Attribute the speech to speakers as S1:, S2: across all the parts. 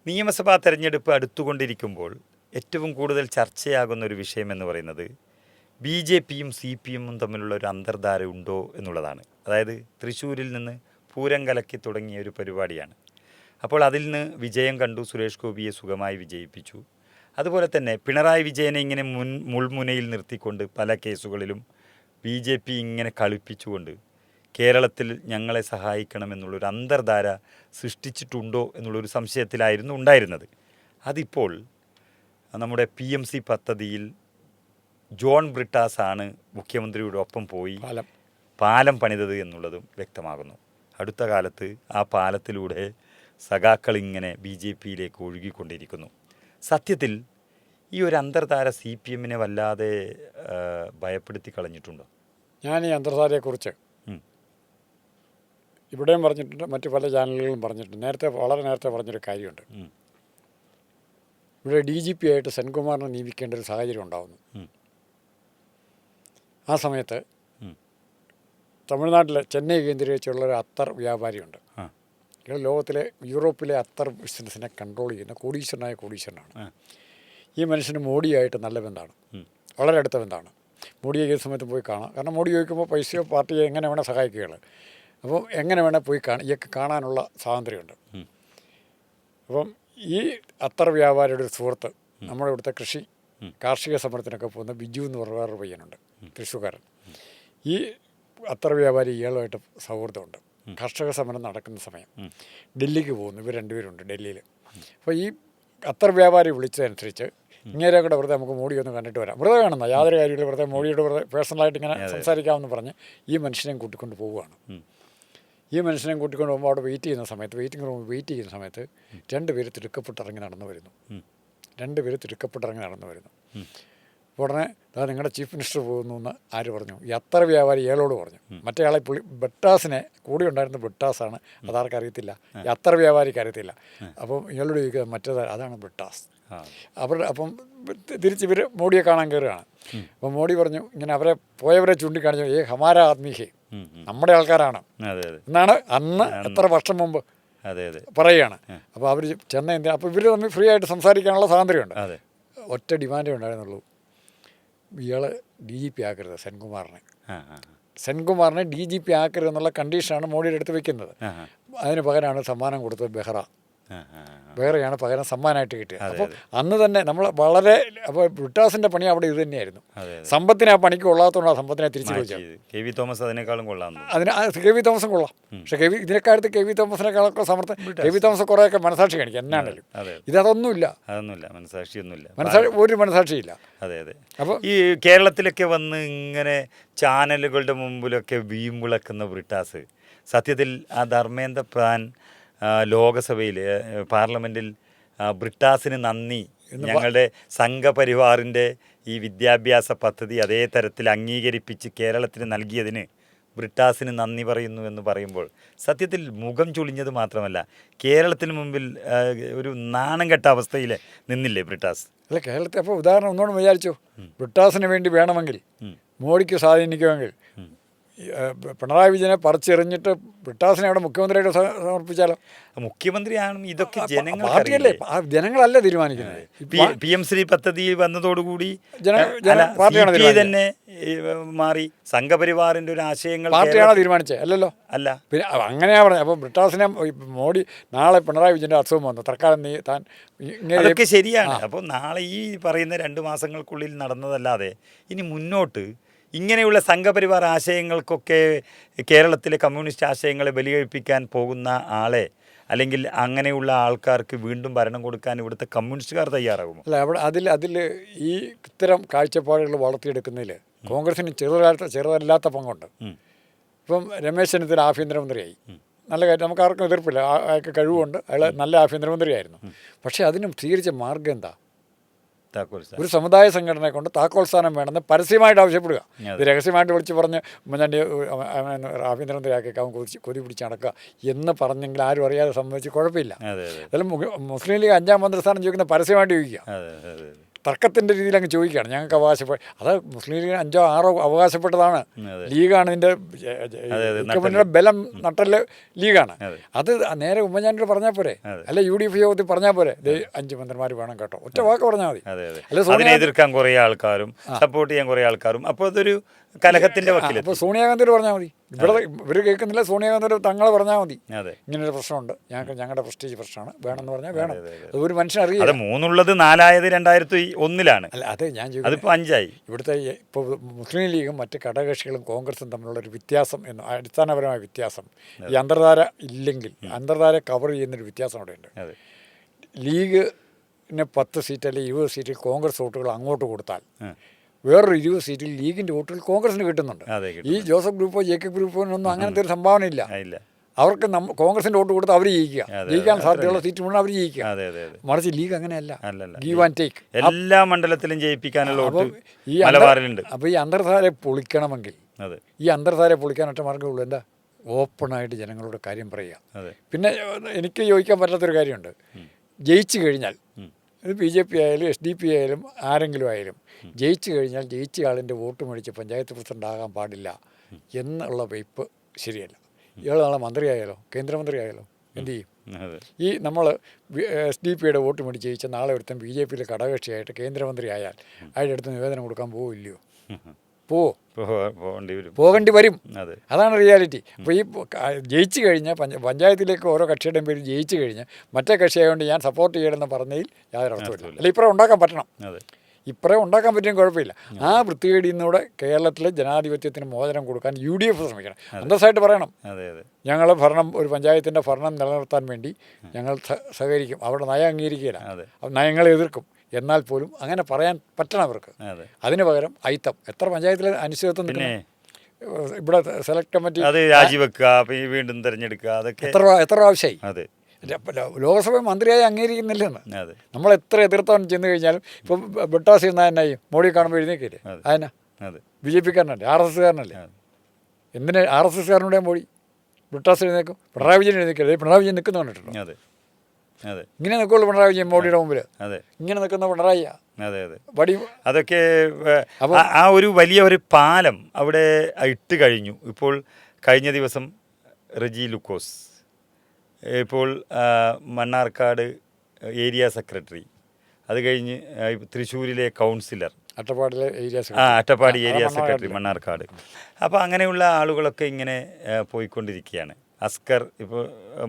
S1: നിയമസഭാ തെരഞ്ഞെടുപ്പ് അടുത്തുകൊണ്ടിരിക്കുമ്പോൾ ഏറ്റവും കൂടുതൽ ചർച്ചയാകുന്ന ഒരു വിഷയം എന്ന് പറയുന്നത് ബി ജെ പിയും സി പി എമ്മും തമ്മിലുള്ള ഒരു അന്തർധാര ഉണ്ടോ എന്നുള്ളതാണ്. അതായത് തൃശ്ശൂരിൽ നിന്ന് പൂരം കലക്കി തുടങ്ങിയ ഒരു പരിപാടിയാണ്. അപ്പോൾ അതിൽ നിന്ന് വിജയം കണ്ടു, സുരേഷ് ഗോപിയെ സുഖമായി വിജയിപ്പിച്ചു. അതുപോലെ തന്നെ പിണറായി വിജയനെ ഇങ്ങനെ മുൾമുനയിൽ നിർത്തിക്കൊണ്ട് പല കേസുകളിലും ബി ജെ പി ഇങ്ങനെ കളിപ്പിച്ചുകൊണ്ട് കേരളത്തിൽ ഞങ്ങളെ സഹായിക്കണമെന്നുള്ളൊരു അന്തർധാര സൃഷ്ടിച്ചിട്ടുണ്ടോ എന്നുള്ളൊരു സംശയത്തിലായിരുന്നു ഉണ്ടായിരുന്നത്. അതിപ്പോൾ നമ്മുടെ PMC പദ്ധതിയിൽ ജോൺ ബ്രിട്ടാസാണ് മുഖ്യമന്ത്രിയുടെ ഒപ്പം പോയി പാലം പണിതത് എന്നുള്ളതും വ്യക്തമാകുന്നു. അടുത്ത കാലത്ത് ആ പാലത്തിലൂടെ സഖാക്കൾ ഇങ്ങനെ BJP ഒഴുകിക്കൊണ്ടിരിക്കുന്നു. സത്യത്തിൽ ഈ ഒരു അന്തർധാര CPM വല്ലാതെ ഭയപ്പെടുത്തി കളഞ്ഞിട്ടുണ്ടോ?
S2: ഞാൻ ഈ അന്തർധാരയെക്കുറിച്ച് ഇവിടെയും പറഞ്ഞിട്ടുണ്ട്, മറ്റു പല ചാനലുകളിലും പറഞ്ഞിട്ടുണ്ട്. വളരെ നേരത്തെ പറഞ്ഞൊരു കാര്യമുണ്ട്. ഇവിടെ DGP ആയിട്ട് സെൻകുമാറിനെ നിയമിക്കേണ്ട ഒരു സാഹചര്യം ഉണ്ടാകുന്നു. ആ സമയത്ത് തമിഴ്നാട്ടിലെ ചെന്നൈ കേന്ദ്രീകരിച്ചുള്ള ഒരു അത്തർ വ്യാപാരിയുണ്ട്. ലോകത്തിലെ യൂറോപ്പിലെ അത്തർ ബിസിനസ്സിനെ കൺട്രോൾ ചെയ്യുന്ന കോടീശ്വരനാണ്. ഈ മനുഷ്യന് മോഡിയായിട്ട് നല്ല ബന്ധമാണ്, വളരെ അടുത്ത ബന്ധമാണ്. മോഡിയെ ഏത് സമയത്തും പോയി കാണാം. കാരണം മോഡി ചോദിക്കുമ്പോൾ പൈസയോ പാർട്ടിയെ എങ്ങനെ വേണേൽ സഹായിക്കുകയുള്ളു. അപ്പം എങ്ങനെ വേണേൽ പോയി ഇയൊക്കെ കാണാനുള്ള സ്വാതന്ത്ര്യമുണ്ട്. അപ്പം ഈ അത്തർ വ്യാപാരിയുടെ ഒരു സുഹൃത്ത് നമ്മുടെ ഇവിടുത്തെ കാർഷിക സമരത്തിനൊക്കെ പോകുന്ന ബിജു എന്ന് പറഞ്ഞ വേറൊരു പയ്യനുണ്ട്, തൃശ്ശൂർക്കാരൻ. ഈ അത്തർ വ്യാപാരി ഇയാളുമായിട്ട് സൗഹൃദമുണ്ട്. കർഷക സമരം നടക്കുന്ന സമയം ഡൽഹിക്ക് പോകുന്നു. ഇവർ രണ്ടുപേരുണ്ട് ഡൽഹിയിൽ. അപ്പോൾ ഈ അത്തർ വ്യാപാരി വിളിച്ചതനുസരിച്ച് ഇങ്ങനെ കൂടെ വെറുതെ നമുക്ക് മോഡി ഒന്ന് കണ്ടിട്ട് വരാം, വെറുതെ കാണുന്ന യാതൊരു കാര്യമില്ല, വെറുതെ മോഡിയോട് വെറുതെ പേഴ്സണലായിട്ട് ഇങ്ങനെ സംസാരിക്കാമെന്ന് പറഞ്ഞ് ഈ മനുഷ്യനെയും കൂട്ടിക്കൊണ്ട് പോവുകയാണ്. ഈ മനുഷ്യനെയും കൂട്ടിക്കൊണ്ട് പോകുമ്പോൾ അവിടെ വെയിറ്റിംഗ് റൂമിൽ വെയിറ്റ് ചെയ്യുന്ന സമയത്ത് രണ്ടുപേര് തിടുക്കപ്പെട്ടിറങ്ങി നടന്നു വരുന്നു. ഉടനെ നിങ്ങളുടെ ചീഫ് മിനിസ്റ്റർ പോകുന്നു എന്ന് ആര് പറഞ്ഞു? ഈ അത്തർ വ്യാപാരി ഇയാളോട് പറഞ്ഞു. മറ്റേ ആളെ ബെട്ടാസിനെ കൂടി ഉണ്ടായിരുന്ന ബെട്ടാസാണ്, അതാർക്കും അറിയത്തില്ല, ഈ അത്തർ വ്യാപാരിക്ക് അറിയത്തില്ല. അപ്പം ഇയാളോട് ചോദിക്കുക അതാണ് ബെട്ടാസ്. അപ്പം തിരിച്ച് ഇവർ മോഡിയെ കാണാൻ കയറുകയാണ്. അപ്പം മോഡി പറഞ്ഞു, ഇങ്ങനെ പോയവരെ ചൂണ്ടിക്കാണിച്ചു, ഹമാര ആത്മീഹേ, നമ്മുടെ ആൾക്കാരാണ് എന്നാണ് അന്ന് എത്ര വർഷം മുമ്പ് പറയുകയാണ്. അപ്പോൾ അവർ ചെന്നൈ അപ്പോൾ ഇവർ തമ്മിൽ ഫ്രീ ആയിട്ട് സംസാരിക്കാനുള്ള സ്വാതന്ത്ര്യമുണ്ട്. ഒറ്റ ഡിമാൻഡേ ഉണ്ടായിരുന്നുള്ളൂ, ഇയാൾ DGP ആക്കരുത്, സെൻകുമാറിനെ DGP ആക്കരുത് എന്നുള്ള കണ്ടീഷനാണ് മോഡിയുടെ അടുത്ത് വെക്കുന്നത്. അതിന് പകരമാണ് സമ്മാനം കൊടുത്തത് ബെഹ്റയാണ് പകരം സമ്മാനമായിട്ട് കിട്ടിയത്. അപ്പോൾ അന്ന് തന്നെ നമ്മൾ അപ്പോൾ ബ്രിട്ടാസിൻ്റെ പണി അവിടെ ഇത് തന്നെയായിരുന്നു. സമ്പത്തിനെ ആ പണിക്ക് കൊള്ളാത്തതുകൊണ്ട് സമ്പത്തിനെ തിരിച്ചു ചോദിച്ചത്.
S1: KV തോമസ് അതിനേക്കാളും കൊള്ളാം.
S2: KV തോമസും കൊള്ളാം. പക്ഷേ ഇതിനെക്കാലത്ത് KV തോമസിനേക്കാളൊക്കെ സമർത്ഥം. KV തോമസ് കുറേയൊക്കെ മനസാക്ഷി കാണിക്കും എന്നാണേലും. ഇതൊന്നുമില്ല, ഒരു മനസാക്ഷിയില്ല.
S1: അപ്പോൾ ഈ കേരളത്തിലൊക്കെ വന്ന് ഇങ്ങനെ ചാനലുകളുടെ മുമ്പിലൊക്കെ വീമ്പിളക്കുന്ന ബ്രിട്ടാസ് സത്യത്തിൽ ആ ധർമ്മേന്ദ്ര പ്രധാൻ ലോകസഭയിൽ പാർലമെൻറ്റിൽ ബ്രിട്ടാസിന് നന്ദി, ഞങ്ങളുടെ സംഘപരിവാറിൻ്റെ ഈ വിദ്യാഭ്യാസ പദ്ധതി അതേ തരത്തിൽ അംഗീകരിപ്പിച്ച് കേരളത്തിന് നൽകിയതിന് ബ്രിട്ടാസിന് നന്ദി പറയുന്നു എന്ന് പറയുമ്പോൾ സത്യത്തിൽ മുഖം ചുളിഞ്ഞത് മാത്രമല്ല, കേരളത്തിന് മുമ്പിൽ ഒരു നാണം കെട്ട അവസ്ഥയിൽ നിന്നില്ലേ ബ്രിട്ടാസ്?
S2: അല്ല, കേരളത്തെ അപ്പോൾ ഉദാഹരണം ഒന്നുകൂടെ വിചാരിച്ചു, ബ്രിട്ടാസിന് വേണ്ടി വേണമെങ്കിൽ മോഡിക്ക് സ്വാധീനിക്കുമെങ്കിൽ പിണറായി വിജയനെ പറിച്ചെറിഞ്ഞിട്ട് ബ്രിട്ടാസിനെ അവിടെ മുഖ്യമന്ത്രിയായിട്ട് സമർപ്പിച്ചാലോ?
S1: മുഖ്യമന്ത്രിയാണ് ഇതൊക്കെ
S2: പാർട്ടിയല്ലേ, ജനങ്ങളല്ല തീരുമാനിക്കുന്നത്.
S1: PMC പദ്ധതി വന്നതോടുകൂടി തന്നെ മാറി, സംഘപരിവാറിന്റെ ഒരു ആശയങ്ങൾ
S2: പാർട്ടിയാണോ തീരുമാനിച്ചത്? അല്ലല്ലോ,
S1: അല്ല.
S2: പിന്നെ അങ്ങനെയാ പറഞ്ഞത്. അപ്പോൾ ബ്രിട്ടാസിനെ മോഡി നാളെ പിണറായി വിജയൻ്റെ അസുഖം വന്നു, തൽക്കാലം
S1: അതൊക്കെ ശരിയാണ്. അപ്പോൾ നാളെ ഈ പറയുന്ന 2 മാസങ്ങൾക്കുള്ളിൽ നടന്നതല്ലാതെ ഇനി മുന്നോട്ട് ഇങ്ങനെയുള്ള സംഘപരിവാർ ആശയങ്ങൾക്കൊക്കെ കേരളത്തിലെ കമ്മ്യൂണിസ്റ്റ് ആശയങ്ങളെ ബലികഴിപ്പിക്കാൻ പോകുന്ന ആളെ അല്ലെങ്കിൽ അങ്ങനെയുള്ള ആൾക്കാർക്ക് വീണ്ടും ഭരണം കൊടുക്കാൻ ഇവിടുത്തെ കമ്മ്യൂണിസ്റ്റുകാർ തയ്യാറാകുമോ?
S2: അല്ല, അതിൽ ഈ ഇത്തരം കാഴ്ചപ്പാടുകൾ വളർത്തിയെടുക്കുന്നതിൽ കോൺഗ്രസിന് ചെറുതല്ലാത്ത പങ്കുണ്ട്. ഇപ്പം രമേശ് ചെന്നിത്തല ആഭ്യന്തരമന്ത്രിയായി, നല്ല കാര്യം, നമുക്ക് ആർക്കും എതിർപ്പില്ല, അയാൾക്ക് കഴിവുണ്ട്, അയാൾ നല്ല ആഭ്യന്തരമന്ത്രിയായിരുന്നു. പക്ഷേ അതിനും സ്വീകരിച്ച മാർഗം എന്താ? ഒരു സമുദായ സംഘടനയെ കൊണ്ട് താക്കോൽ സ്ഥാനം വേണമെന്ന് പരസ്യമായിട്ട് ആവശ്യപ്പെടുക. ഇത് രഹസ്യമായിട്ട് വിളിച്ച് പറഞ്ഞ് ഉമ്മൻചാണ്ടി ആഭ്യന്തരമന്ത്രിയാക്കിയേക്കാവും കൊതി പിടിച്ച് നടക്കുക എന്ന് പറഞ്ഞെങ്കിൽ ആരും അറിയാതെ സംബന്ധിച്ച് കുഴപ്പമില്ല. അതിലും മുസ്ലിം ലീഗ് 5ാം മന്ത്രിസ്ഥാനം ചോദിക്കുന്ന പരസ്യമായിട്ട് ചോദിക്കുക. തർക്കത്തിൻ്റെ രീതിയിൽ അങ്ങ് ചോദിക്കുകയാണ്. ഞങ്ങൾക്ക് അത് മുസ്ലിം ലീഗിന് 5 6 അവകാശപ്പെട്ടതാണ്. ലീഗാണ് ഇതിൻ്റെ മുന്നണിയുടെ ബലം നട്ടല് ലീഗാണ്. അത് നേരെ ഉമ്മൻചാണ്ടിയോട് പറഞ്ഞാൽ പോരെ, അല്ല UDF യോഗത്തിൽ പറഞ്ഞാൽ പോരെ, 5 മന്ത്രിമാർ വേണം കേട്ടോ, ഒറ്റ വാക്ക് പറഞ്ഞാൽ മതി.
S1: അതിനെ എതിർക്കാൻ കുറേ ആൾക്കാരും സപ്പോർട്ട് ചെയ്യാൻ കുറേ ആൾക്കാരും, അപ്പോൾ അതൊരു കലഹത്തിന്റെ വക്കിൽ.
S2: അപ്പോൾ സോണിയാഗാന്ധിയോട് പറഞ്ഞാൽ മതി. ഇവർ കേൾക്കുന്നില്ല. സോണിയാഗാന്ധിയോട് തങ്ങൾ പറഞ്ഞാൽ മതി, ഇങ്ങനൊരു പ്രശ്നമുണ്ട്, ഞങ്ങളുടെ പ്രസ്റ്റീജ് പ്രശ്നമാണ്, വേണമെന്ന് പറഞ്ഞാൽ വേണം. അത് ഒരു മനുഷ്യൻ അറിയാം.
S1: അത് 3 4 2001
S2: അല്ല, അത് ഞാൻ
S1: അതിപ്പോൾ 5 ആയി.
S2: ഇവിടുത്തെ ഇപ്പോൾ മുസ്ലിം ലീഗും മറ്റ് ഘടകകക്ഷികളും കോൺഗ്രസും തമ്മിലുള്ളൊരു വ്യത്യാസം എന്ന് അടിസ്ഥാനപരമായ വ്യത്യാസം, ഈ അന്തർധാര ഇല്ലെങ്കിൽ അന്തർധാര കവർ ചെയ്യുന്നൊരു വ്യത്യാസം അവിടെയുണ്ട്. ലീഗിന് 10 സീറ്റ് അല്ലെങ്കിൽ 20 സീറ്റിൽ കോൺഗ്രസ് വോട്ടുകൾ അങ്ങോട്ട് കൊടുത്താൽ വേറൊരു 20 സീറ്റിൽ ലീഗിൻ്റെ വോട്ടുകൾ കോൺഗ്രസിന് കിട്ടുന്നുണ്ട്. ഈ ജോസഫ് ഗ്രൂപ്പോ JK ഗ്രൂപ്പോനൊന്നും അങ്ങനത്തെ ഒരു സംഭാവന ഇല്ല. അവർക്ക് കോൺഗ്രസിൻ്റെ വോട്ട് കൊടുത്ത് അവർ ജയിക്കാൻ സാധ്യതയുള്ള സീറ്റ് മുഴുവൻ അവർ ജയിക്കുക. മറിച്ച് ലീഗ് അങ്ങനെയല്ല, ഗീവ് ആൻഡ് ടേക്ക്.
S1: എല്ലാ മണ്ഡലത്തിലും ജയിപ്പിക്കാനുള്ള വോട്ട് മലബാറിലുണ്ട്.
S2: അപ്പോൾ ഈ അന്തർധാര പൊളിക്കണമെങ്കിൽ ഈ അന്തർധാര പൊളിക്കാൻ ഒറ്റ മാർഗ്ഗമുള്ളൂ, എന്താ? ഓപ്പണായിട്ട് ജനങ്ങളോട് കാര്യം പറയുക. പിന്നെ എനിക്ക് ചോദിക്കാൻ പറ്റാത്തൊരു കാര്യമുണ്ട്. ജയിച്ചു കഴിഞ്ഞാൽ ഇത് BJP ആയാലും SDP ആയാലും ആരെങ്കിലും ആയാലും ജയിച്ചു കഴിഞ്ഞാൽ ജയിച്ച ആളിൻ്റെ വോട്ട് മേടിച്ച് പഞ്ചായത്ത് പ്രസിഡന്റ് ആകാൻ പാടില്ല എന്നുള്ള വയ്പ്പ് ശരിയല്ല. ഇയാൾ നാളെ മന്ത്രിയായാലോ കേന്ദ്രമന്ത്രിയായാലോ എന്ത് ചെയ്യും? ഈ നമ്മൾ SDP വോട്ട് മേടിച്ച് ജയിച്ച നാളെ ഒരുത്തൻ BJP ഘടകകക്ഷിയായിട്ട് കേന്ദ്രമന്ത്രി ആയാൽ അയാളുടെ അടുത്ത് നിവേദനം കൊടുക്കാൻ പോവില്ലയോ? പോകേണ്ടി വരും. അതാണ് റിയാലിറ്റി. അപ്പോൾ ഈ ജയിച്ചു കഴിഞ്ഞാൽ പഞ്ചായത്തിലേക്ക് ഓരോ കക്ഷിയുടെയും പേര് ജയിച്ചു കഴിഞ്ഞാൽ മറ്റേ കക്ഷിയായതുകൊണ്ട് ഞാൻ സപ്പോർട്ട് ചെയ്യണമെന്ന് പറഞ്ഞതിൽ യാതൊരു അർത്ഥമില്ല. അല്ല, ഇപ്പറേ ഉണ്ടാക്കാൻ പറ്റണം. ഇപ്പറേ ഉണ്ടാക്കാൻ പറ്റിയും കുഴപ്പമില്ല. ആ വൃത്തികേടിന്നൂടെ കേരളത്തിലെ ജനാധിപത്യത്തിന് മോചനം കൊടുക്കാൻ UDF ശ്രമിക്കണം. അന്തസ്സായിട്ട് പറയണം, ഞങ്ങൾ ഒരു പഞ്ചായത്തിൻ്റെ ഭരണം നിലനിർത്താൻ വേണ്ടി ഞങ്ങൾ സഹകരിക്കും, അവിടെ നയം അംഗീകരിക്കില്ല, നയങ്ങളെ എതിർക്കും. എന്നാൽ പോലും അങ്ങനെ പറയാൻ പറ്റണം അവർക്ക്. അതിന് പകരം അയിത്തം. എത്ര പഞ്ചായത്തിലെ അനിശ്ചിതത്വം ഇവിടെ സെലക്ട് കമ്മിറ്റി
S1: രാജിവെക്കുക, വീണ്ടും തിരഞ്ഞെടുക്കുക, അതൊക്കെ
S2: എത്ര പ്രാവശ്യമായി. ലോകസഭ മന്ത്രിയായി അംഗീകരിക്കുന്നില്ലെന്ന് നമ്മൾ എത്ര എതിർത്തവൻ ചെന്ന് കഴിഞ്ഞാലും. ഇപ്പോൾ ബിട്ടാസ് എന്നാൽ എന്നായി മോഡി കാണുമ്പോൾ എഴുന്നേക്കില്ലേ? അതിനാ BJP-കാരനല്ലേ, RSS-കാരനല്ലേ? എന്തിനാ RSS-കാരനുടെ മോഡി? ബിട്ടാസ് എഴുന്നേക്കും, പിണറായി വിജയൻ എഴുന്നേക്കില്ലേ? പിണറായി വിജയൻ നിൽക്കുന്ന കണ്ടിട്ടുണ്ടോ? ഇങ്ങനെ നിൽക്കുള്ളൂ പിണറായി വിജയൻ മോഡിയുടെ മുമ്പിൽ. ഇങ്ങനെ നിൽക്കുന്ന പിണറായി വടി.
S1: അതൊക്കെ ആ ഒരു വലിയ ഒരു പാലം അവിടെ ഇട്ട് കഴിഞ്ഞു. ഇപ്പോൾ കഴിഞ്ഞ ദിവസം റെജി ലൂക്കോസ്, ഇപ്പോൾ മണ്ണാർക്കാട് ഏരിയ സെക്രട്ടറി, അത് കഴിഞ്ഞ് തൃശ്ശൂരിലെ councillor, Attappadi area secretary Mannarkkad. അപ്പോൾ അങ്ങനെയുള്ള ആളുകളൊക്കെ ഇങ്ങനെ പോയിക്കൊണ്ടിരിക്കുകയാണ്. അസ്കർ ഇപ്പോൾ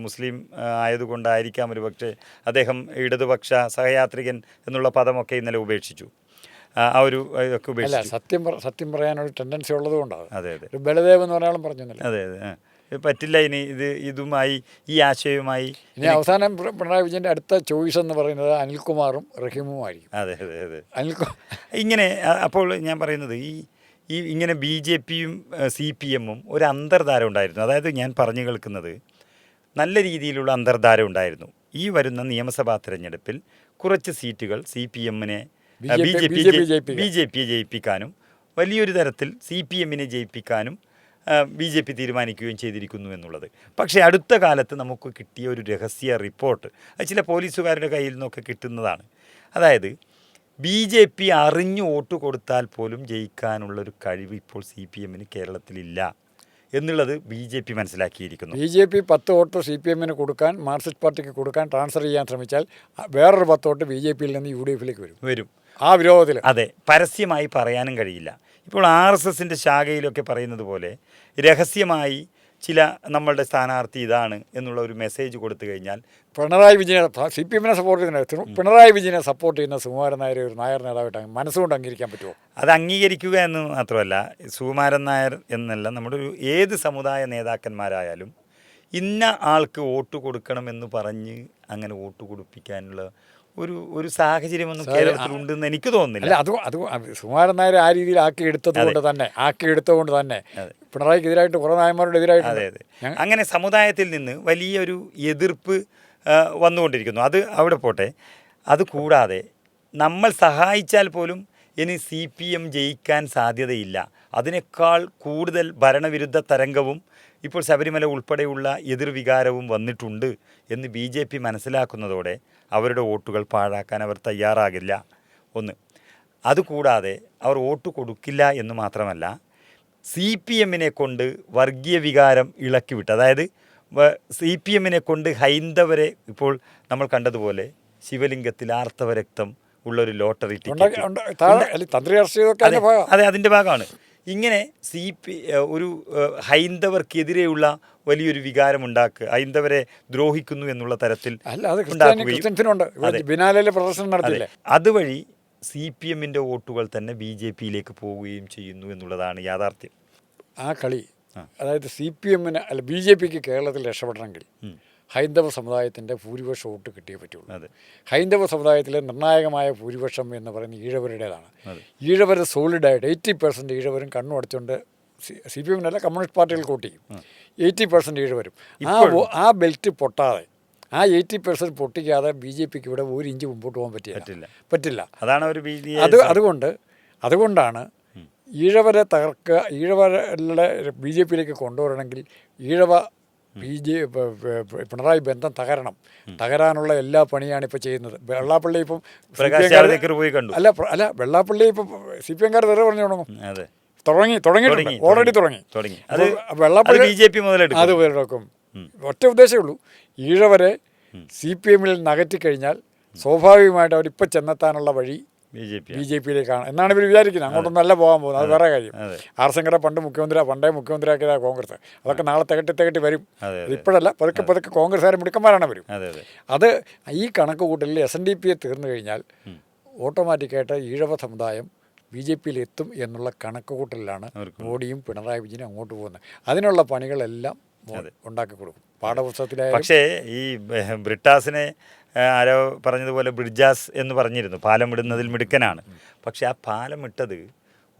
S1: മുസ്ലിം ആയതുകൊണ്ടായിരിക്കാം ഒരു പക്ഷേ അദ്ദേഹം ഇടതുപക്ഷ സഹയാത്രികൻ എന്നുള്ള പദമൊക്കെ ഇന്നലെ ഉപേക്ഷിച്ചു. ആ ഒരു ഇതൊക്കെ ഉപേക്ഷിച്ചു.
S2: സത്യം പറയാനൊരു ടെൻഡൻസി ഉള്ളത് കൊണ്ടാണ്. അതെ. ബലദേവ് എന്ന് പറഞ്ഞാലും പറഞ്ഞു.
S1: അതെ. പറ്റില്ല ഇനി ഇതുമായി ഈ ആശയവുമായി.
S2: ഇനി അവസാനം പിണറായി വിജയൻ്റെ അടുത്ത ചോയ്സ് എന്ന് പറയുന്നത് അനിൽകുമാറും റഹീമുമായിരിക്കും.
S1: അതെ. ഇങ്ങനെ അപ്പോൾ ഞാൻ പറയുന്നത് ഇങ്ങനെ BJP-യും CPM-ഉം ഒരു അന്തർധാര ഉണ്ടായിരുന്നു. അതായത് ഞാൻ പറഞ്ഞു കേൾക്കുന്നത് നല്ല രീതിയിലുള്ള അന്തർധാര ഉണ്ടായിരുന്നു. ഈ വരുന്ന നിയമസഭാ തെരഞ്ഞെടുപ്പിൽ കുറച്ച് സീറ്റുകൾ CPM-നെ BJP-യെ ജയിപ്പിക്കാനും വലിയൊരു തരത്തിൽ CPM-നെ ജയിപ്പിക്കാനും BJP തീരുമാനിക്കുകയും ചെയ്തിരിക്കുന്നു എന്നുള്ളത്. പക്ഷേ അടുത്ത കാലത്ത് നമുക്ക് കിട്ടിയ ഒരു രഹസ്യ റിപ്പോർട്ട്, അത് ചില പോലീസുകാരുടെ കയ്യിൽ നിന്നൊക്കെ കിട്ടുന്നതാണ്. അതായത് BJP അറിഞ്ഞു വോട്ട് കൊടുത്താൽ പോലും ജയിക്കാനുള്ളൊരു കഴിവ് ഇപ്പോൾ CPM-ന് കേരളത്തിലില്ല എന്നുള്ളത് BJP മനസ്സിലാക്കിയിരിക്കുന്നു.
S2: BJP 10 വോട്ട് CPM-ന് കൊടുക്കാൻ, മാർക്സിസ്റ്റ് പാർട്ടിക്ക് കൊടുക്കാൻ ട്രാൻസ്ഫർ ചെയ്യാൻ ശ്രമിച്ചാൽ വേറൊരു 10 വോട്ട് BJP-യിൽ നിന്ന് UDF-ലേക്ക് വരും. ആ വിരോധത്തിൽ.
S1: അതെ, പരസ്യമായി പറയാനും കഴിയില്ല. ഇപ്പോൾ RSS-ൻ്റെ ശാഖയിലൊക്കെ പറയുന്നത് പോലെ രഹസ്യമായി ചില നമ്മളുടെ സ്ഥാനാർത്ഥി ഇതാണ് എന്നുള്ള ഒരു മെസ്സേജ് കൊടുത്തു കഴിഞ്ഞാൽ
S2: പിണറായി വിജയനെ CPM-നെ സപ്പോർട്ട് ചെയ്യുന്ന പിണറായി വിജയനെ സപ്പോർട്ട് ചെയ്യുന്ന സുകുമാരൻ നായർ ഒരു നായർ നേതാവായിട്ട് മനസ്സുകൊണ്ട് അംഗീകരിക്കാൻ പറ്റുമോ?
S1: അത് അംഗീകരിക്കുക എന്ന് മാത്രമല്ല, സുകുമാരൻ നായർ എന്നല്ല, നമ്മുടെ ഒരു ഏത് സമുദായ നേതാക്കന്മാരായാലും ഇന്ന ആൾക്ക് വോട്ട് കൊടുക്കണമെന്ന് പറഞ്ഞ് അങ്ങനെ വോട്ട് കൊടുപ്പിക്കാനുള്ള ഒരു സാഹചര്യമൊന്നും കേരളത്തിലുണ്ടെന്ന് എനിക്ക് തോന്നുന്നില്ല.
S2: അല്ല, അത് സുകുമാരൻ നായർ ആ രീതിയിൽ ആക്കിയെടുത്തതുകൊണ്ട് തന്നെ പിണറായിക്കെതിരായിട്ട് കുറേ നായന്മാരുടെ എതിരായിട്ട്.
S1: അതെ. അങ്ങനെ സമുദായത്തിൽ നിന്ന് വലിയൊരു എതിർപ്പ് വന്നുകൊണ്ടിരിക്കുന്നു. അത് അവിടെ പോട്ടെ. അതുകൂടാതെ നമ്മൾ സഹായിച്ചാൽ പോലും ഇനി CPM ജയിക്കാൻ സാധ്യതയില്ല. അതിനേക്കാൾ കൂടുതൽ ഭരണവിരുദ്ധ തരംഗവും ഇപ്പോൾ ശബരിമല ഉൾപ്പെടെയുള്ള എതിർവികാരവും വന്നിട്ടുണ്ട് എന്ന് BJP മനസ്സിലാക്കുന്നതോടെ അവരുടെ വോട്ടുകൾ പാഴാക്കാൻ അവർ തയ്യാറാകില്ല. ഒന്ന്. അതുകൂടാതെ അവർ വോട്ട് കൊടുക്കില്ല എന്ന് മാത്രമല്ല CPM-നെ കൊണ്ട് വർഗീയ വികാരം ഇളക്കിവിട്ട്, അതായത് CPM-നെ കൊണ്ട് ഹൈന്ദവരെ ഇപ്പോൾ നമ്മൾ കണ്ടതുപോലെ ശിവലിംഗത്തിൽ ആർത്തവ രക്തം ഉള്ളൊരു ലോട്ടറി ടിക്കറ്റ്
S2: തന്ത്രി രാഷ്ട്രീയമൊക്കെ അതിന്റെ ഭാഗം.
S1: അതെ, അതിൻ്റെ ഭാഗമാണ്. ഇങ്ങനെ ഒരു ഹൈന്ദവർക്കെതിരെയുള്ള വലിയൊരു വികാരം ഉണ്ടാക്കുക, ഹൈന്ദവരെ ദ്രോഹിക്കുന്നു എന്നുള്ള തരത്തിൽ
S2: അല്ല, അത് ക്രിസ്ത്യൻസിനുണ്ട്. ബിനാലയിലെ പ്രദർശനം നടത്തില്ലേ?
S1: അതുവഴി CPM-ന്റെ വോട്ടുകൾ തന്നെ BJP-യിലേക്ക് പോവുകയും ചെയ്യുന്നു എന്നുള്ളതാണ് യാഥാർത്ഥ്യം.
S2: ആ കളി, അതായത് CPM-ന് അല്ല BJP-ക്ക് കേരളത്തിൽ രക്ഷപ്പെടണമെങ്കിൽ ഹൈന്ദവ സമുദായത്തിൻ്റെ ഭൂരിപക്ഷ വോട്ട് കിട്ടിയേ പറ്റുള്ളൂ. ഹൈന്ദവ സമുദായത്തിലെ നിർണായകമായ ഭൂരിപക്ഷം എന്ന് പറയുന്നത് ഈഴവരുടേതാണ്. ഈഴവർ സോളിഡായിട്ട് 80% ഈഴവരും കണ്ണു അടച്ചുകൊണ്ട് CPM-നല്ല കമ്മ്യൂണിസ്റ്റ് പാർട്ടികൾക്ക് വോട്ട് ചെയ്യും. 80% ഈഴവരും. ആ ബെൽറ്റ് പൊട്ടാതെ, ആ 80% പൊട്ടിക്കാതെ BJP-ക്ക് ഇവിടെ ഒരു ഇഞ്ച് മുമ്പോട്ട് പോകാൻ പറ്റില്ല.
S1: അതാണ്
S2: അതുകൊണ്ടാണ് ഈഴവരെ തകർക്കുക, ഈഴവരുടെ BJP-യിലേക്ക് കൊണ്ടുവരണമെങ്കിൽ പിണറായി ബന്ധം തകരാനുള്ള എല്ലാ പണിയാണ് ഇപ്പോൾ ചെയ്യുന്നത്. വെള്ളാപ്പള്ളി ഇപ്പം അല്ല വെള്ളാപ്പള്ളി ഇപ്പം CPM-കാർ വേറെ പറഞ്ഞു തുടങ്ങും, ഓൾറെഡി തുടങ്ങി. വെള്ളാപ്പള്ളി BJP അത് മുതലെടുക്കും. ഒറ്റ ഉദ്ദേശമേ ഉള്ളൂ, ഈഴവരെ CPM-ൽ നകറ്റിക്കഴിഞ്ഞാൽ സ്വാഭാവികമായിട്ട് അവരിപ്പോൾ ചെന്നെത്താനുള്ള വഴി BJP-യിലേക്കാണ് എന്നാണ് ഇവർ വിചാരിക്കുന്നത്. അങ്ങോട്ടൊന്നും അല്ല പോകാൻ പോകുന്നത്. അത് വേറെ കാര്യം. ആർ ശങ്കര പണ്ടേ മുഖ്യമന്ത്രിയാക്കിയതാണ് കോൺഗ്രസ്. അതൊക്കെ നാളെ തികട്ടി വരും. ഇപ്പോഴല്ല, പതുക്കെ കോൺഗ്രസ്സുകാരും മിടുക്കന്മാരാണ് വരും. അത് ഈ കണക്ക് കൂട്ടലിൽ SNDP തീർന്നു കഴിഞ്ഞാൽ ഓട്ടോമാറ്റിക്കായിട്ട് ഈഴവ സമുദായം BJP-യിൽ എത്തും എന്നുള്ള കണക്ക് കൂട്ടലിലാണ് മോഡിയും പിണറായി വിജയനും അങ്ങോട്ട് പോകുന്നത്. അതിനുള്ള പണികളെല്ലാം ഉണ്ടാക്കി കൊടുക്കും പാഠപുസ്തകത്തിലായ.
S1: പക്ഷേ ഈ ബ്രിട്ടാസിനെ ആരോ പറഞ്ഞതുപോലെ ബ്രിഡ്ജാസ് എന്ന് പറഞ്ഞിരുന്നു, പാലം ഇടുന്നതിൽ മിടുക്കനാണ്. പക്ഷേ ആ പാലം ഇട്ടത്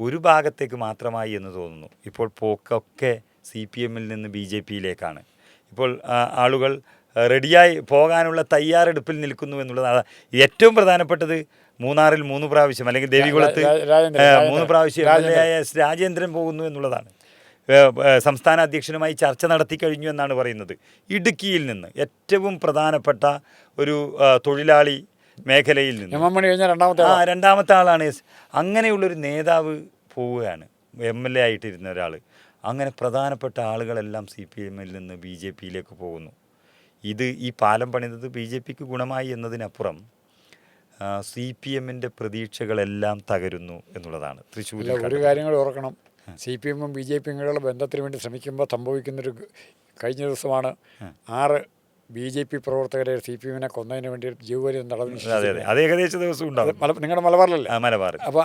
S1: ഒരു ഭാഗത്തേക്ക് മാത്രമായി എന്ന് തോന്നുന്നു. ഇപ്പോൾ പോക്കൊക്കെ CPM-ൽ നിന്ന് BJP-യിലേക്കാണ്. ഇപ്പോൾ ആളുകൾ റെഡിയായി പോകാനുള്ള തയ്യാറെടുപ്പിൽ നിൽക്കുന്നു എന്നുള്ളത്. ഏറ്റവും പ്രധാനപ്പെട്ടത് മൂന്നാറിൽ 3 പ്രാവശ്യം അല്ലെങ്കിൽ ദേവികുളത്ത് 3 പ്രാവശ്യം രാജേന്ദ്രൻ പോകുന്നു എന്നുള്ളതാണ്. സംസ്ഥാന അധ്യക്ഷനുമായി ചർച്ച നടത്തി കഴിഞ്ഞു എന്നാണ് പറയുന്നത്. ഇടുക്കിയിൽ നിന്ന് ഏറ്റവും പ്രധാനപ്പെട്ട ഒരു തൊഴിലാളി മേഖലയിൽ നിന്ന് രണ്ടാമത്തെ ആളാണ്. അങ്ങനെയുള്ളൊരു നേതാവ് പോവുകയാണ്, MLA ആയിട്ടിരുന്ന ഒരാൾ. അങ്ങനെ പ്രധാനപ്പെട്ട ആളുകളെല്ലാം CPM-ൽ നിന്ന് BJP-യിലേക്ക് പോകുന്നു. ഈ പാലം പണിതത് BJP-ക്ക് ഗുണമായി എന്നതിനപ്പുറം CPM-ന്റെ പ്രതീക്ഷകളെല്ലാം തകരുന്നു എന്നുള്ളതാണ്. തൃശ്ശൂരിൽ
S2: ഒരു കാര്യങ്ങൾ ഓർക്കണം, CPM-ഉം BJP-യും ബന്ധത്തിന് വേണ്ടി ശ്രമിക്കുമ്പോൾ സംഭവിക്കുന്നൊരു കഴിഞ്ഞ ദിവസമാണ് 6 BJP പ്രവർത്തകരെ CPM-നെ കൊന്നതിന് വേണ്ടി ജീവപര്യന്തം തടവിന്.
S1: അത് ഏകദേശം ദിവസം ഉണ്ടാവും.
S2: നിങ്ങളുടെ മലബാറിലല്ലേ?
S1: മലബാർ.
S2: അപ്പോൾ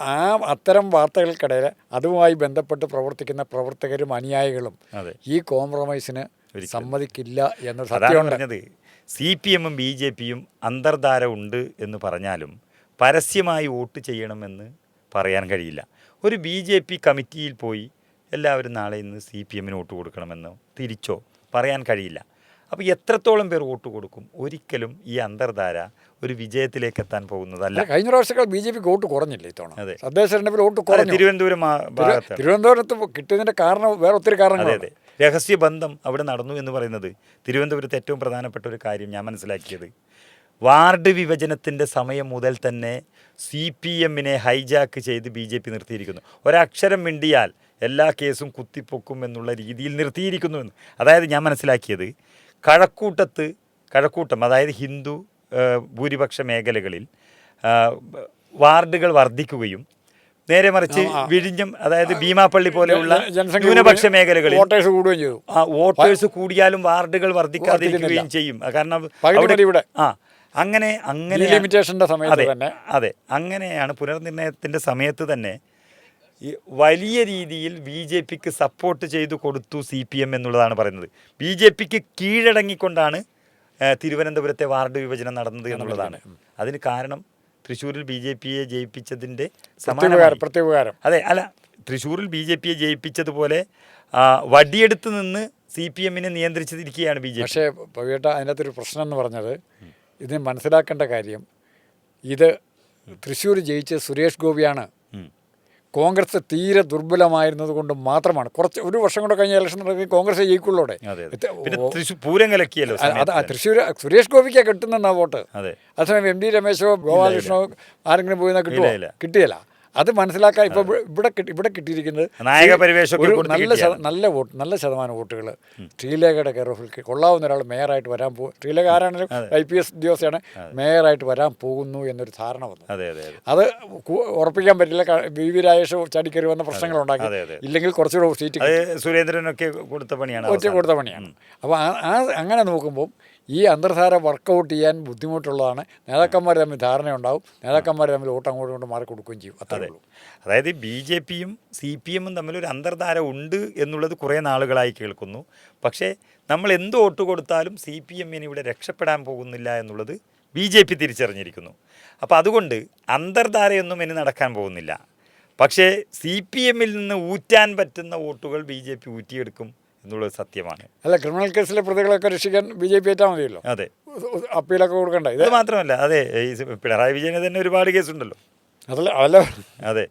S2: അത്തരം വാർത്തകൾക്കിടയിൽ അതുമായി ബന്ധപ്പെട്ട് പ്രവർത്തിക്കുന്ന പ്രവർത്തകരും അനുയായികളും ഈ കോംപ്രമൈസിന് സമ്മതിക്കില്ല എന്ന സത്യമുണ്ട്.
S1: CPM-ഉം BJP-യും അന്തർധാര ഉണ്ട് എന്ന് പറഞ്ഞാലും പരസ്യമായി വോട്ട് ചെയ്യണമെന്ന് പറയാൻ കഴിയില്ല. ഒരു BJP കമ്മിറ്റിയിൽ പോയി എല്ലാവരും നാളെ ഇന്ന് CPM-ന് വോട്ട് കൊടുക്കണമെന്നോ തിരിച്ചോ പറയാൻ കഴിയില്ല. അപ്പോൾ എത്രത്തോളം പേർ വോട്ട് കൊടുക്കും? ഒരിക്കലും ഈ അന്തർധാര ഒരു വിജയത്തിലേക്ക് എത്താൻ പോകുന്നതല്ല.
S2: കഴിഞ്ഞ പ്രാവശ്യങ്ങൾ BJP വോട്ട് കുറഞ്ഞില്ല ഇത്തവണ. തദ്ദേശ തെരഞ്ഞെടുപ്പിൽ വോട്ട് കുറഞ്ഞു. തിരുവനന്തപുരത്ത് കിട്ടിയതിൻ്റെ കാരണം വേറെ ഒത്തിരി കാരണങ്ങൾ.
S1: അതെ, രഹസ്യബന്ധം അവിടെ നടന്നു എന്ന് പറയുന്നത് തിരുവനന്തപുരത്ത് ഏറ്റവും പ്രധാനപ്പെട്ട ഒരു കാര്യം ഞാൻ മനസ്സിലാക്കിയത്, വാർഡ് വിഭജനത്തിൻ്റെ സമയം മുതൽ തന്നെ CPM-നെ ഹൈജാക്ക് ചെയ്ത് BJP നിർത്തിയിരിക്കുന്നു. ഒരക്ഷരം മിണ്ടിയാൽ എല്ലാ കേസും കുത്തിപ്പൊക്കും എന്നുള്ള രീതിയിൽ നിർത്തിയിരിക്കുന്നു എന്ന്. അതായത് ഞാൻ മനസ്സിലാക്കിയത്, കഴക്കൂട്ടം അതായത് ഹിന്ദു ഭൂരിപക്ഷ മേഖലകളിൽ വാർഡുകൾ വർദ്ധിക്കുകയും നേരെ മറിച്ച് വിഴിഞ്ഞം അതായത് ഭീമാപ്പള്ളി പോലെയുള്ള ന്യൂനപക്ഷ മേഖലകളിൽ വോട്ടേഴ്സ് കൂടിയാലും വാർഡുകൾ വർദ്ധിക്കാതിരിക്കുകയും ചെയ്യും. കാരണം അങ്ങനെ അതെ, അങ്ങനെയാണ് പുനർനിർണയത്തിൻ്റെ സമയത്ത് തന്നെ വലിയ രീതിയിൽ BJP-ക്ക് സപ്പോർട്ട് ചെയ്തു കൊടുത്തു CPM എന്നുള്ളതാണ് പറയുന്നത്. BJP-ക്ക് കീഴടങ്ങിക്കൊണ്ടാണ് തിരുവനന്തപുരത്തെ വാർഡ് വിഭജനം നടന്നത് എന്നുള്ളതാണ്. അതിന് കാരണം തൃശ്ശൂരിൽ BJP-യെ ജയിപ്പിച്ചതിൻ്റെ
S2: പ്രത്യേകം.
S1: അതെ, അല്ല, തൃശ്ശൂരിൽ BJP-യെ ജയിപ്പിച്ചതുപോലെ വടിയെടുത്ത് നിന്ന് CPM-നെ നിയന്ത്രിച്ചിരിക്കുകയാണ് BJP.
S2: പക്ഷേ പവിയേട്ട, അതിനകത്തൊരു പ്രശ്നം എന്ന് പറഞ്ഞത്, ഇതിന് മനസ്സിലാക്കേണ്ട കാര്യം, ഇത് തൃശ്ശൂർ ജയിച്ച സുരേഷ് ഗോപിയാണ്. കോൺഗ്രസ് തീരെ ദുർബലമായിരുന്നത് കൊണ്ട് മാത്രമാണ്. ഒരു വർഷം കൂടെ കഴിഞ്ഞ ഇലക്ഷൻ നടക്കി കോൺഗ്രസ് ജയിക്കുള്ളൂടെ. തൃശ്ശൂർ സുരേഷ് ഗോപിക്കാണ് കിട്ടുന്ന വോട്ട്. അതേസമയം MD രമേശോ ഗോപാലകൃഷ്ണോ ആരെങ്കിലും പോയി കിട്ടിയല്ല. അത് മനസ്സിലാക്കാൻ ഇപ്പോൾ ഇവിടെ കിട്ടിയിരിക്കുന്നത്
S1: നായക പരിവേഷമൊക്കെ
S2: ഒരു
S1: കൊടുത്തിരിക്കുകയാണ്.
S2: നല്ല ശതമാനം വോട്ടുകൾ ശ്രീലേഖയുടെ കെയർ ഓഫിൽ കൊള്ളാവുന്ന ഒരാൾ മേയറായിട്ട് വരാൻ പോകും. ശ്രീലേഖ ആരാണെങ്കിലും IPS ഉദ്യോഗസ്ഥയാണ്, മേയറായിട്ട് വരാൻ പോകുന്നു എന്നൊരു ധാരണ വന്നു. അത് ഉറപ്പിക്കാൻ പറ്റില്ല. VV രാജേഷ് ചാടിക്കറി വന്ന പ്രശ്നങ്ങൾ ഉണ്ടാക്കി. ഇല്ലെങ്കിൽ കുറച്ചുകൂടെ സീറ്റ്
S1: സുരേന്ദ്രനൊക്കെ കൊടുത്ത പണിയാണ്.
S2: അപ്പോൾ അങ്ങനെ നോക്കുമ്പോൾ ഈ അന്തർധാര വർക്കൗട്ട് ചെയ്യാൻ ബുദ്ധിമുട്ടുള്ളതാണ്. നേതാക്കന്മാർ തമ്മിൽ ധാരണയുണ്ടാവും, നേതാക്കന്മാർ തമ്മിൽ വോട്ട് അങ്ങോട്ടും ഇങ്ങോട്ടും മാറി കൊടുക്കുകയും ചെയ്യും. അത്രേ ഉള്ളൂ.
S1: അതായത് BJPയും CPMും തമ്മിലൊരു അന്തർധാര ഉണ്ട് എന്നുള്ളത് കുറേ നാളുകളായി കേൾക്കുന്നു. പക്ഷേ നമ്മൾ എന്ത് വോട്ട് കൊടുത്താലും CPMന് ഇവിടെ രക്ഷപ്പെടാൻ പോകുന്നില്ല എന്നുള്ളത് BJP തിരിച്ചറിഞ്ഞിരിക്കുന്നു. അപ്പോൾ അതുകൊണ്ട് അന്തർധാരയൊന്നും ഇനി നടക്കാൻ പോകുന്നില്ല. പക്ഷേ CPMൽ നിന്ന് ഊറ്റാൻ പറ്റുന്ന വോട്ടുകൾ BJP ഊറ്റിയെടുക്കും എന്നുള്ളത് സത്യമാണ്.
S2: അല്ല, ക്രിമിനൽ കേസിലെ പ്രതികളൊക്കെ രക്ഷിക്കാൻ BJP ഏറ്റാൽ മതിയല്ലോ.
S1: അതെ,
S2: അപ്പീലൊക്കെ കൊടുക്കണ്ട. ഇത്
S1: മാത്രമല്ല, അതെ, ഈ പിണറായി വിജയന് തന്നെ ഒരുപാട് കേസുണ്ടല്ലോ. അതെ,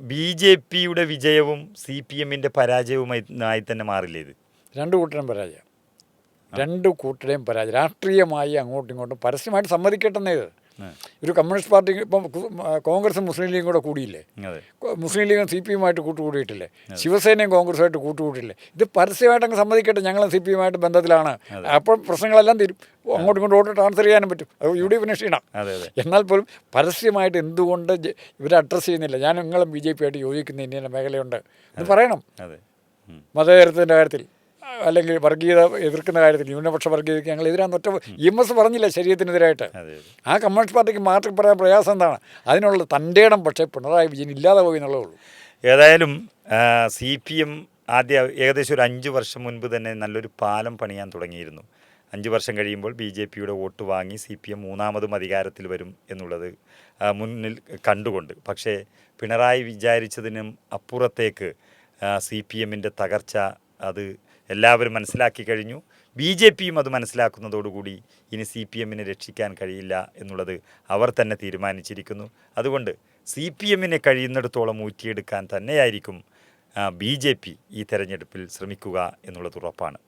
S1: BJPയുടെ വിജയവും CPMന്റെ പരാജയവുമായി തന്നെ മാറില്ലേ ഇത്?
S2: രണ്ടു കൂട്ടരും പരാജയം. രാഷ്ട്രീയമായി അങ്ങോട്ടും ഇങ്ങോട്ടും പരസ്യമായിട്ട് സമ്മതിക്കട്ടെന്നേ. ഇത് ഒരു കമ്മ്യൂണിസ്റ്റ് പാർട്ടി ഇപ്പം കോൺഗ്രസും മുസ്ലിം ലീഗും കൂടെ കൂടിയില്ലേ? മുസ്ലിം ലീഗും CPMായിട്ട് കൂട്ടുകൂടിയിട്ടില്ലേ? ശിവസേനയും കോൺഗ്രസുമായിട്ട് കൂട്ടുകൂടിയില്ലേ? ഇത് പരസ്യമായിട്ട് അങ്ങ് സമ്മതിക്കട്ടെ, ഞങ്ങൾ CPMായിട്ട് ബന്ധത്തിലാണ്. അപ്പോൾ പ്രശ്നങ്ങളെല്ലാം തീരും. അങ്ങോട്ടും ഇങ്ങോട്ട് വോട്ട് ട്രാൻസ്ഫർ ചെയ്യാനും പറ്റും. അത് UDF ക്ഷീണം. എന്നാൽ പോലും പരസ്യമായിട്ട് എന്തുകൊണ്ട് ഇവരെ അഡ്രസ്സ് ചെയ്യുന്നില്ല? ഞാൻ നിങ്ങളും BJP ആയിട്ട് യോജിക്കുന്ന ഇന്ത്യയുടെ മേഖലയുണ്ട് എന്ന് പറയണം. മതേതരത്തിൻ്റെ കാര്യത്തിൽ അല്ലെങ്കിൽ വർഗീയത എതിർക്കുന്ന കാര്യത്തിൽ, ന്യൂനപക്ഷ വർഗീയതയ്ക്ക് ഞങ്ങൾ എതിരാന്ന് ഒറ്റ EMS പറഞ്ഞില്ല ശരീരത്തിനെതിരായിട്ട്. ആ കമ്മ്യൂണിസ്റ്റ് പാർട്ടിക്ക് മാറ്റി പറയാൻ പ്രയാസം എന്താണ്? അതിനുള്ള തൻ്റെ ഇടം പക്ഷേ പിണറായി വിജയൻ ഇല്ലാതെ പോയി എന്നുള്ളതേ ഉള്ളൂ.
S1: ഏതായാലും CPM ഏകദേശം ഒരു 5 വർഷം മുൻപ് തന്നെ നല്ലൊരു പാലം പണിയാൻ തുടങ്ങിയിരുന്നു. 5 വർഷം കഴിയുമ്പോൾ BJPയുടെ വോട്ട് വാങ്ങി CPM മൂന്നാമതും അധികാരത്തിൽ വരും എന്നുള്ളത് മുന്നിൽ കണ്ടുകൊണ്ട്. പക്ഷേ പിണറായി വിചാരിച്ചതിനും അപ്പുറത്തേക്ക് CPMൻ്റെ തകർച്ച അത് എല്ലാവരും മനസ്സിലാക്കി കഴിഞ്ഞു. BJPയും അത് മനസ്സിലാക്കുന്നതോടുകൂടി ഇനി CPMനെ രക്ഷിക്കാൻ കഴിയില്ല എന്നുള്ളത് അവർ തന്നെ തീരുമാനിച്ചിരിക്കുന്നു. അതുകൊണ്ട് CPMനെ കഴിയുന്നിടത്തോളം ഊറ്റിയെടുക്കാൻ തന്നെയായിരിക്കും BJP ഈ തെരഞ്ഞെടുപ്പിൽ ശ്രമിക്കുക എന്നുള്ളത് ഉറപ്പാണ്.